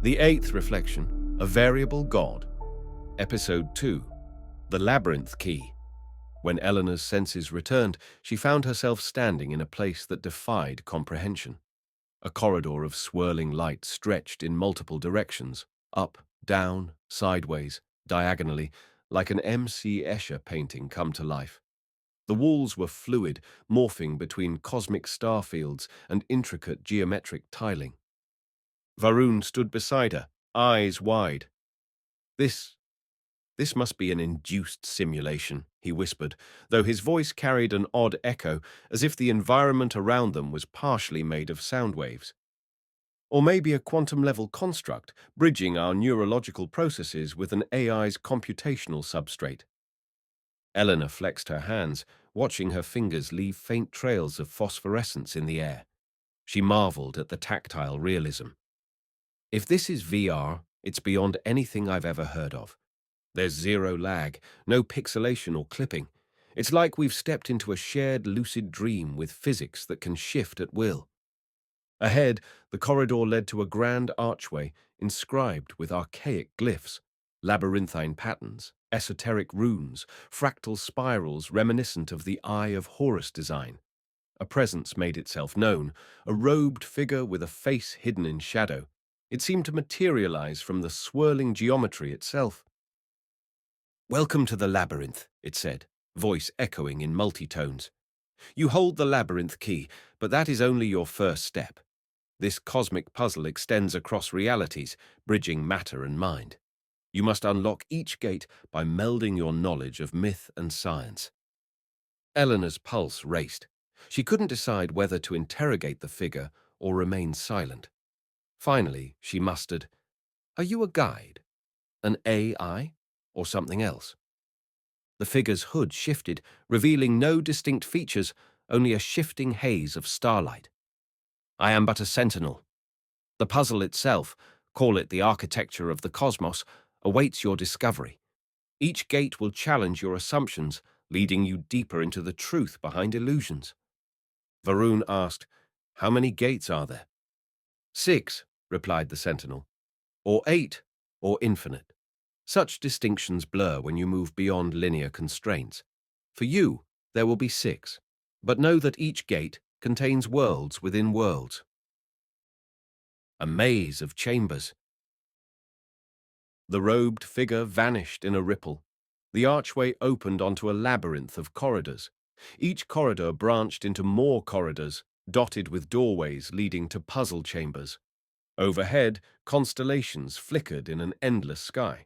The eighth reflection, A Variable God. Episode 2, The Labyrinth Key. When Eleanor's senses returned, she found herself standing in a place that defied comprehension. A corridor of swirling light stretched in multiple directions, up, down, sideways, diagonally, like an M.C. Escher painting come to life. The walls were fluid, morphing between cosmic star fields and intricate geometric tiling. Varun stood beside her, eyes wide. This must be an induced simulation, he whispered, though his voice carried an odd echo, as if the environment around them was partially made of sound waves. Or maybe a quantum-level construct, bridging our neurological processes with an AI's computational substrate. Eleanor flexed her hands, watching her fingers leave faint trails of phosphorescence in the air. She marveled at the tactile realism. If this is VR, it's beyond anything I've ever heard of. There's zero lag, no pixelation or clipping. It's like we've stepped into a shared lucid dream with physics that can shift at will. Ahead, the corridor led to a grand archway inscribed with archaic glyphs, labyrinthine patterns, esoteric runes, fractal spirals reminiscent of the Eye of Horus design. A presence made itself known, a robed figure with a face hidden in shadow. It seemed to materialize from the swirling geometry itself. "Welcome to the labyrinth," it said, voice echoing in multi-tones. "You hold the labyrinth key, but that is only your first step. This cosmic puzzle extends across realities, bridging matter and mind. You must unlock each gate by melding your knowledge of myth and science." Eleanor's pulse raced. She couldn't decide whether to interrogate the figure or remain silent. Finally, she mustered, "Are you a guide? An AI? Or something else?" The figure's hood shifted, revealing no distinct features, only a shifting haze of starlight. "I am but a sentinel. The puzzle itself, call it the architecture of the cosmos, awaits your discovery. Each gate will challenge your assumptions, leading you deeper into the truth behind illusions." Varun asked, "How many gates are there?" "6, replied the sentinel. "Or 8, or infinite. Such distinctions blur when you move beyond linear constraints. For you, there will be 6, but know that each gate contains worlds within worlds." A maze of chambers. The robed figure vanished in a ripple. The archway opened onto a labyrinth of corridors. Each corridor branched into more corridors, dotted with doorways leading to puzzle chambers. Overhead, constellations flickered in an endless sky.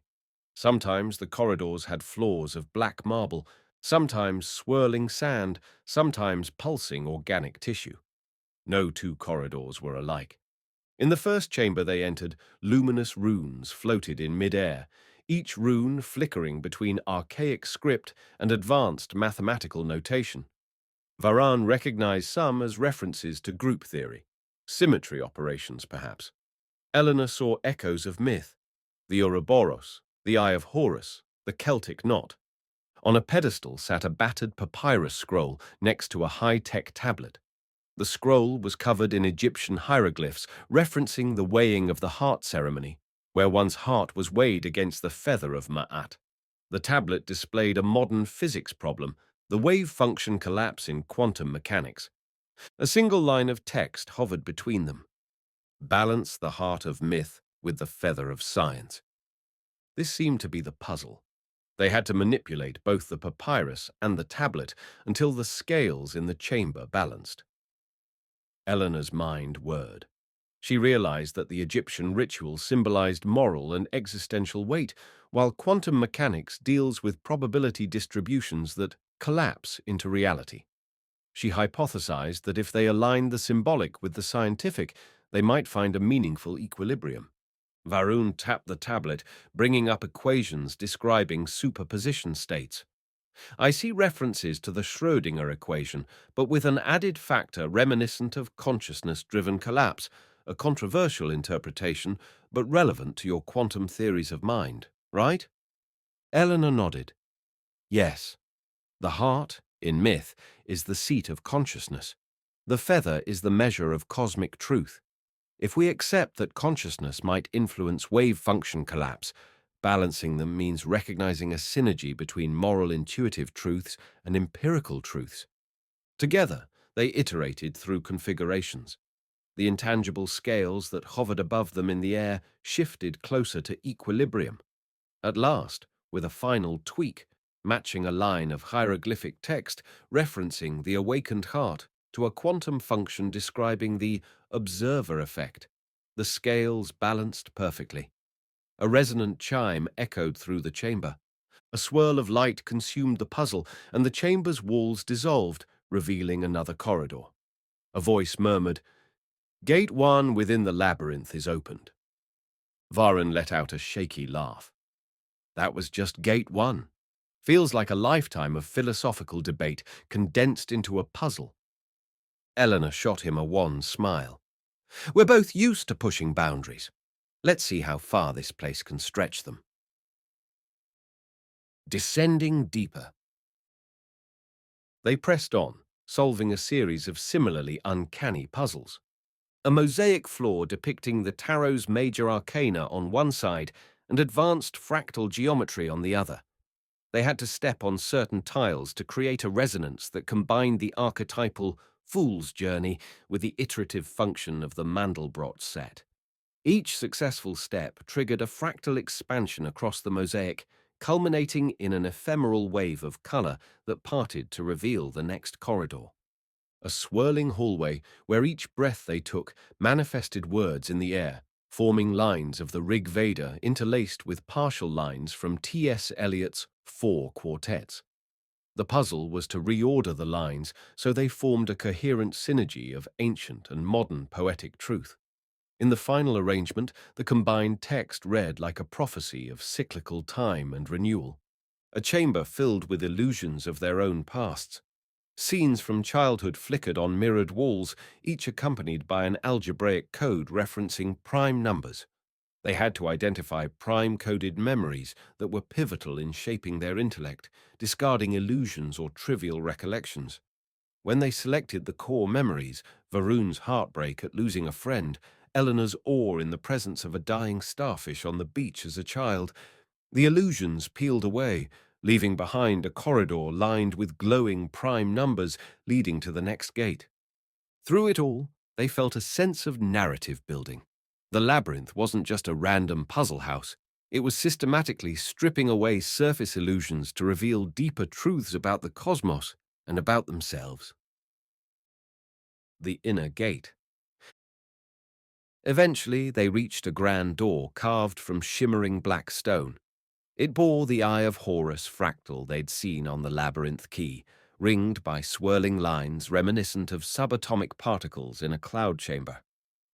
Sometimes the corridors had floors of black marble, sometimes swirling sand, sometimes pulsing organic tissue. No two corridors were alike. In the first chamber they entered, luminous runes floated in mid-air, each rune flickering between archaic script and advanced mathematical notation. Varan recognized some as references to group theory, symmetry operations perhaps. Eleanor saw echoes of myth, the Ouroboros, the Eye of Horus, the Celtic knot. On a pedestal sat a battered papyrus scroll next to a high-tech tablet. The scroll was covered in Egyptian hieroglyphs referencing the weighing of the heart ceremony, where one's heart was weighed against the feather of Ma'at. The tablet displayed a modern physics problem, the wave function collapse in quantum mechanics. A single line of text hovered between them. Balance the heart of myth with the feather of science. This seemed to be the puzzle. They had to manipulate both the papyrus and the tablet until the scales in the chamber balanced. Eleanor's mind whirred. She realized that the Egyptian ritual symbolized moral and existential weight, while quantum mechanics deals with probability distributions that collapse into reality. She hypothesized that if they aligned the symbolic with the scientific, they might find a meaningful equilibrium. Varun tapped the tablet, bringing up equations describing superposition states. "I see references to the Schrödinger equation, but with an added factor reminiscent of consciousness-driven collapse, a controversial interpretation, but relevant to your quantum theories of mind, right?" Eleanor nodded. "Yes. The heart, in myth, is the seat of consciousness. The feather is the measure of cosmic truth. If we accept that consciousness might influence wave function collapse, balancing them means recognizing a synergy between moral intuitive truths and empirical truths. Together, they iterated through configurations. The intangible scales that hovered above them in the air shifted closer to equilibrium. At last, with a final tweak, matching a line of hieroglyphic text referencing the awakened heart to a quantum function describing the observer effect, the scales balanced perfectly. A resonant chime echoed through the chamber. A swirl of light consumed the puzzle, and the chamber's walls dissolved, revealing another corridor. A voice murmured, "Gate 1 within the labyrinth is opened." Varen let out a shaky laugh. That was just Gate 1. Feels like a lifetime of philosophical debate condensed into a puzzle. Eleanor shot him a wan smile. We're both used to pushing boundaries. Let's see how far this place can stretch them. Descending deeper. They pressed on, solving a series of similarly uncanny puzzles. A mosaic floor depicting the tarot's major arcana on one side and advanced fractal geometry on the other. They had to step on certain tiles to create a resonance that combined the archetypal fool's journey with the iterative function of the Mandelbrot set. Each successful step triggered a fractal expansion across the mosaic, culminating in an ephemeral wave of color that parted to reveal the next corridor. A swirling hallway where each breath they took manifested words in the air, forming lines of the Rig Veda interlaced with partial lines from T.S. Eliot's Four Quartets. The puzzle was to reorder the lines so they formed a coherent synergy of ancient and modern poetic truth. In the final arrangement, the combined text read like a prophecy of cyclical time and renewal, a chamber filled with illusions of their own pasts. Scenes from childhood flickered on mirrored walls, each accompanied by an algebraic code referencing prime numbers. They had to identify prime-coded memories that were pivotal in shaping their intellect, discarding illusions or trivial recollections. When they selected the core memories, Varun's heartbreak at losing a friend, Eleanor's awe in the presence of a dying starfish on the beach as a child, the illusions peeled away, leaving behind a corridor lined with glowing prime numbers leading to the next gate. Through it all, they felt a sense of narrative building. The labyrinth wasn't just a random puzzle house. It was systematically stripping away surface illusions to reveal deeper truths about the cosmos and about themselves. The inner gate. Eventually, they reached a grand door carved from shimmering black stone. It bore the Eye of Horus fractal they'd seen on the labyrinth key, ringed by swirling lines reminiscent of subatomic particles in a cloud chamber.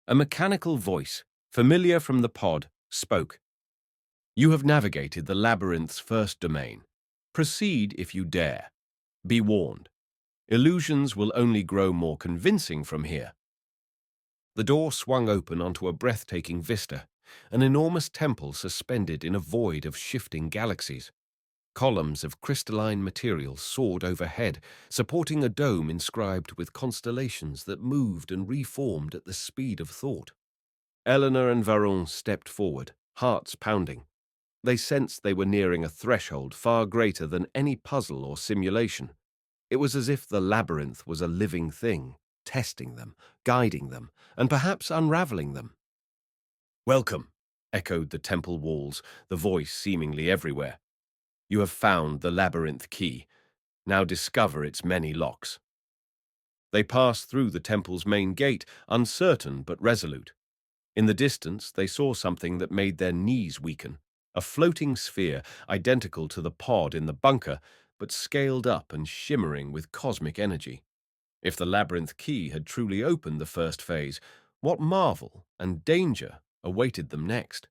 A mechanical voice, familiar from the pod, spoke. You have navigated the labyrinth's first domain. Proceed if you dare. Be warned. Illusions will only grow more convincing from here. The door swung open onto a breathtaking vista, an enormous temple suspended in a void of shifting galaxies. Columns of crystalline material soared overhead, supporting a dome inscribed with constellations that moved and reformed at the speed of thought. Eleanor and Varun stepped forward, hearts pounding. They sensed they were nearing a threshold far greater than any puzzle or simulation. It was as if the labyrinth was a living thing, testing them, guiding them, and perhaps unraveling them. Welcome, echoed the temple walls, the voice seemingly everywhere. You have found the labyrinth key. Now discover its many locks. They passed through the temple's main gate, uncertain but resolute. In the distance, they saw something that made their knees weaken, a floating sphere identical to the pod in the bunker, but scaled up and shimmering with cosmic energy. If the labyrinth key had truly opened the first phase, what marvel and danger awaited them next?